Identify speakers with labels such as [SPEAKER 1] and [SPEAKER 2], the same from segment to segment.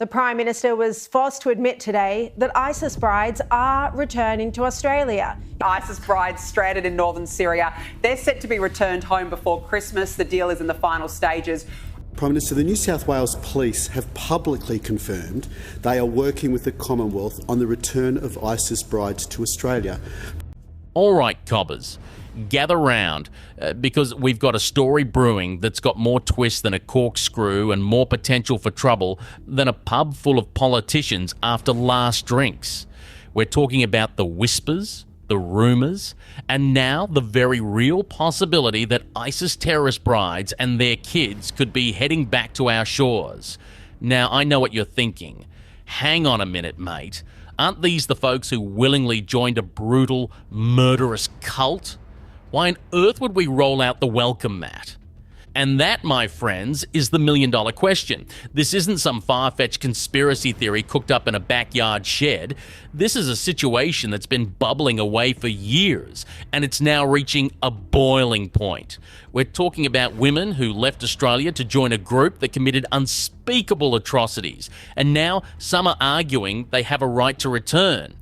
[SPEAKER 1] The Prime Minister was forced to admit today that ISIS brides are returning to Australia.
[SPEAKER 2] ISIS brides stranded in northern Syria. They're set to be returned home before Christmas. The deal is in the final stages.
[SPEAKER 3] Prime Minister, the New South Wales Police have publicly confirmed they are working with the Commonwealth on the return of ISIS brides to Australia.
[SPEAKER 4] All right, cobbers, gather round because we've got a story brewing that's got more twists than a corkscrew and more potential for trouble than a pub full of politicians after last drinks. We're talking about the whispers, the rumours, and now the very real possibility that ISIS terrorist brides and their kids could be heading back to our shores. Now, I know what you're thinking. Hang on a minute, mate. Aren't these the folks who willingly joined a brutal, murderous cult? Why on earth would we roll out the welcome mat? And that, my friends, is the million-dollar question. This isn't some far-fetched conspiracy theory cooked up in a backyard shed. This is a situation that's been bubbling away for years, and it's now reaching a boiling point. We're talking about women who left Australia to join a group that committed unspeakable atrocities, and now some are arguing they have a right to return.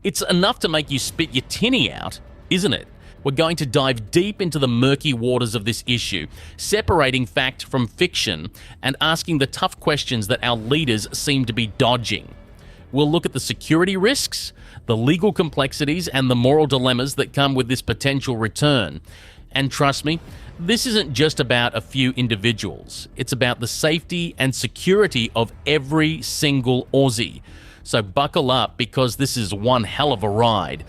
[SPEAKER 4] It's enough to make you spit your tinny out, isn't it? We're going to dive deep into the murky waters of this issue, separating fact from fiction and asking the tough questions that our leaders seem to be dodging. We'll look at the security risks, the legal complexities, and the moral dilemmas that come with this potential return. And trust me, this isn't just about a few individuals. It's about the safety and security of every single Aussie. So buckle up because this is one hell of a ride.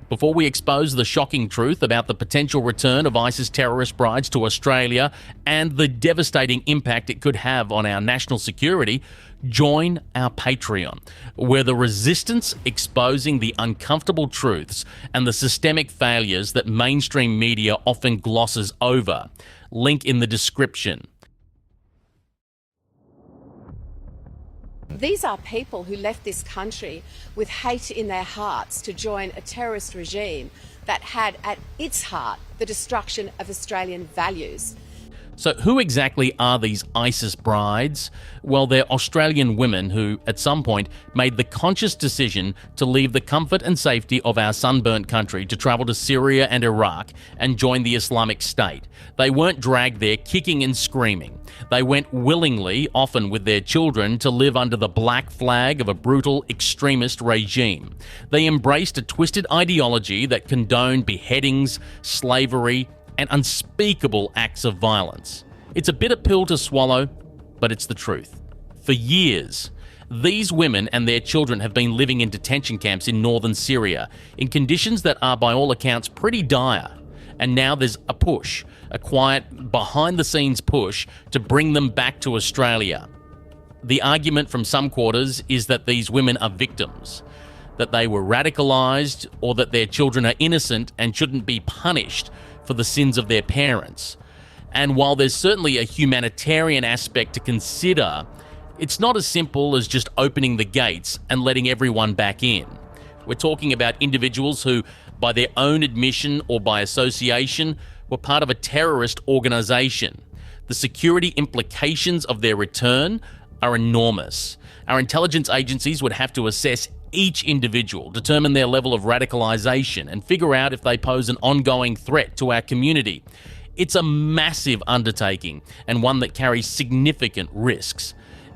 [SPEAKER 4] Before we expose the shocking truth about the potential return of ISIS terrorist brides to Australia and the devastating impact it could have on our national security, join our Patreon, where the resistance exposing the uncomfortable truths and the systemic failures that mainstream media often glosses over. Link in the description.
[SPEAKER 5] These are people who left this country with hate in their hearts to join a terrorist regime that had at its heart the destruction of Australian values.
[SPEAKER 4] So who exactly are these ISIS brides? Well, they're Australian women who, at some point, made the conscious decision to leave the comfort and safety of our sunburnt country to travel to Syria and Iraq and join the Islamic State. They weren't dragged there kicking and screaming. They went willingly, often with their children, to live under the black flag of a brutal extremist regime. They embraced a twisted ideology that condoned beheadings, slavery, and unspeakable acts of violence. It's a bitter pill to swallow, but it's the truth. For years, these women and their children have been living in detention camps in northern Syria, in conditions that are by all accounts pretty dire. And now there's a push, a quiet, behind-the-scenes push to bring them back to Australia. The argument from some quarters is that these women are victims, that they were radicalised, or that their children are innocent and shouldn't be punished for the sins of their parents. And while there's certainly a humanitarian aspect to consider, it's not as simple as just opening the gates and letting everyone back in. We're talking about individuals who, by their own admission or by association, were part of a terrorist organisation. The security implications of their return are enormous. Our intelligence agencies would have to assess each individual, determine their level of radicalisation, and figure out if they pose an ongoing threat to our community. It's a massive undertaking, and one that carries significant risks.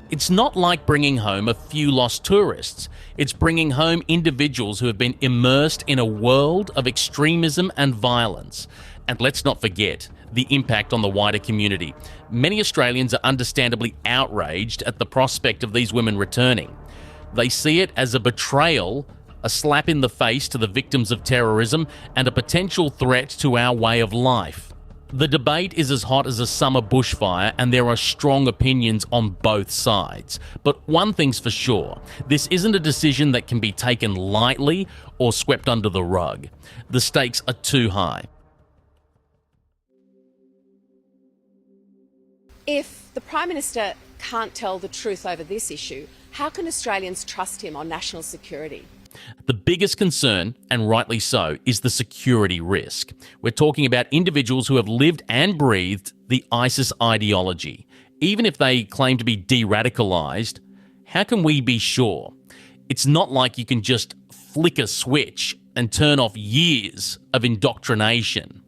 [SPEAKER 4] It's not like bringing home a few lost tourists. It's bringing home individuals who have been immersed in a world of extremism and violence. And let's not forget the impact on the wider community. Many Australians are understandably outraged at the prospect of these women returning. They see it as a betrayal, a slap in the face to the victims of terrorism, and a potential threat to our way of life. The debate is as hot as a summer bushfire, and there are strong opinions on both sides. But one thing's for sure, this isn't a decision that can be taken lightly or swept under the rug. The stakes are too high.
[SPEAKER 5] If the Prime Minister can't tell the truth over this issue, how can Australians trust him on national security?
[SPEAKER 4] The biggest concern, and rightly so, is the security risk. We're talking about individuals who have lived and breathed the ISIS ideology. Even if they claim to be de-radicalised, how can we be sure? It's not like you can just flick a switch and turn off years of indoctrination.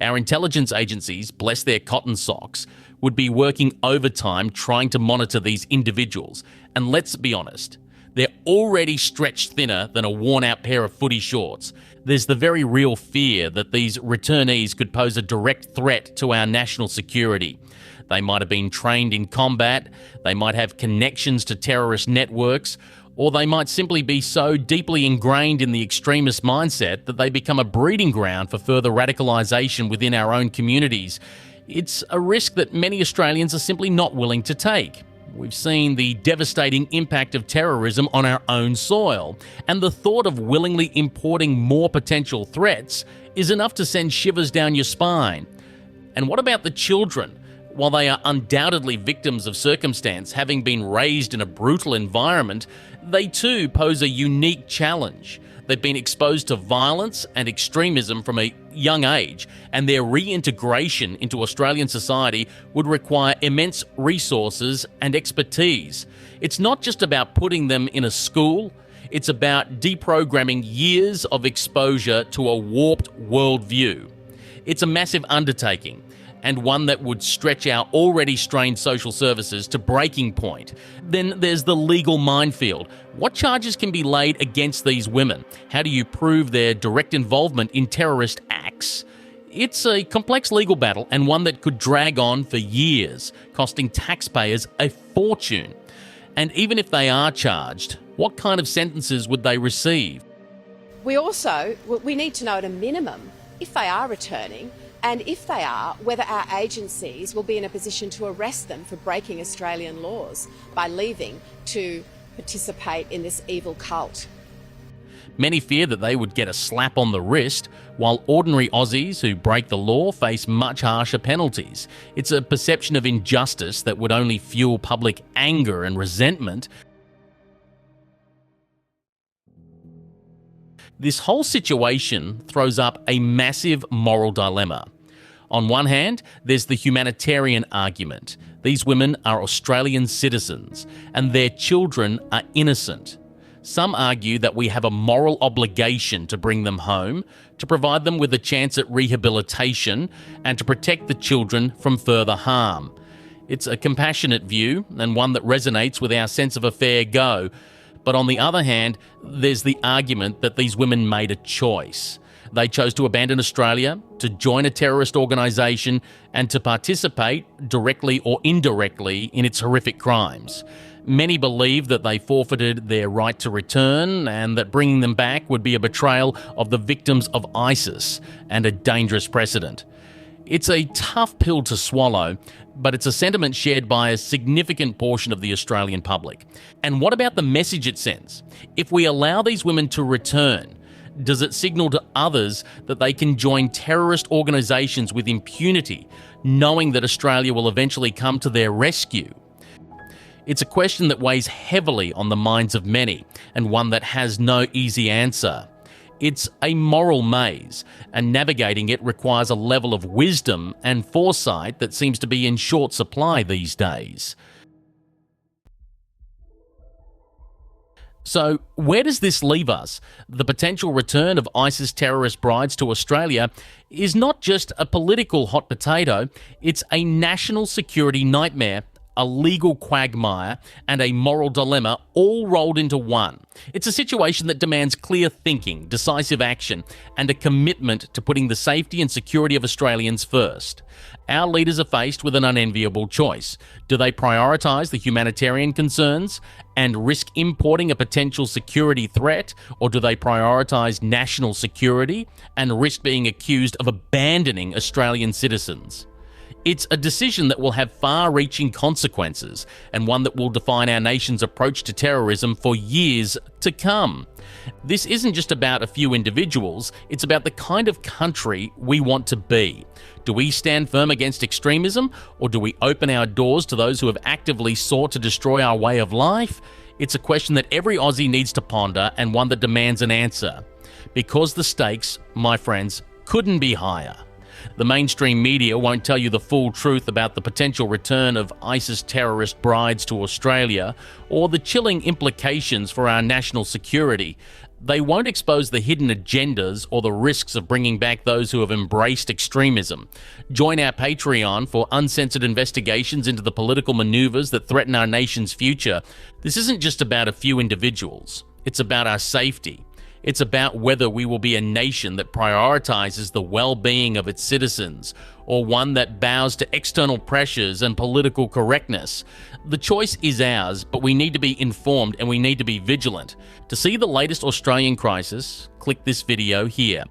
[SPEAKER 4] Our intelligence agencies, bless their cotton socks, would be working overtime trying to monitor these individuals. And let's be honest, they're already stretched thinner than a worn-out pair of footy shorts. There's the very real fear that these returnees could pose a direct threat to our national security. They might have been trained in combat, they might have connections to terrorist networks, or they might simply be so deeply ingrained in the extremist mindset that they become a breeding ground for further radicalisation within our own communities. It's a risk that many Australians are simply not willing to take. We've seen the devastating impact of terrorism on our own soil, and the thought of willingly importing more potential threats is enough to send shivers down your spine. And what about the children? While they are undoubtedly victims of circumstance, having been raised in a brutal environment, they too pose a unique challenge. They've been exposed to violence and extremism from a young age, and their reintegration into Australian society would require immense resources and expertise. It's not just about putting them in a school, it's about deprogramming years of exposure to a warped worldview. It's a massive undertaking, and one that would stretch our already strained social services to breaking point. Then there's the legal minefield. What charges can be laid against these women? How do you prove their direct involvement in terrorist acts? It's a complex legal battle, and one that could drag on for years, costing taxpayers a fortune. And even if they are charged, what kind of sentences would they receive?
[SPEAKER 5] We need to know at a minimum if they are returning, and if they are, whether our agencies will be in a position to arrest them for breaking Australian laws by leaving to participate in this evil cult.
[SPEAKER 4] Many fear that they would get a slap on the wrist, while ordinary Aussies who break the law face much harsher penalties. It's a perception of injustice that would only fuel public anger and resentment. This whole situation throws up a massive moral dilemma. On one hand, there's the humanitarian argument. These women are Australian citizens, and their children are innocent. Some argue that we have a moral obligation to bring them home, to provide them with a chance at rehabilitation, and to protect the children from further harm. It's a compassionate view, and one that resonates with our sense of a fair go. But on the other hand, there's the argument that these women made a choice. They chose to abandon Australia, to join a terrorist organisation, and to participate, directly or indirectly, in its horrific crimes. Many believe that they forfeited their right to return, and that bringing them back would be a betrayal of the victims of ISIS and a dangerous precedent. It's a tough pill to swallow, but it's a sentiment shared by a significant portion of the Australian public. And what about the message it sends? If we allow these women to return, does it signal to others that they can join terrorist organisations with impunity, knowing that Australia will eventually come to their rescue? It's a question that weighs heavily on the minds of many, and one that has no easy answer. It's a moral maze, and navigating it requires a level of wisdom and foresight that seems to be in short supply these days. So, where does this leave us? The potential return of ISIS terrorist brides to Australia is not just a political hot potato, it's a national security nightmare, a legal quagmire, and a moral dilemma all rolled into one. It's a situation that demands clear thinking, decisive action, and a commitment to putting the safety and security of Australians first. Our leaders are faced with an unenviable choice. Do they prioritise the humanitarian concerns and risk importing a potential security threat, or do they prioritise national security and risk being accused of abandoning Australian citizens? It's a decision that will have far-reaching consequences, and one that will define our nation's approach to terrorism for years to come. This isn't just about a few individuals, it's about the kind of country we want to be. Do we stand firm against extremism, or do we open our doors to those who have actively sought to destroy our way of life? It's a question that every Aussie needs to ponder and one that demands an answer. Because the stakes, my friends, couldn't be higher. The mainstream media won't tell you the full truth about the potential return of ISIS terrorist brides to Australia or the chilling implications for our national security. They won't expose the hidden agendas or the risks of bringing back those who have embraced extremism. Join our Patreon for uncensored investigations into the political maneuvers that threaten our nation's future. This isn't just about a few individuals. It's about our safety. It's about whether we will be a nation that prioritizes the well-being of its citizens or one that bows to external pressures and political correctness. The choice is ours, but we need to be informed and we need to be vigilant. To see the latest Australian crisis, click this video here.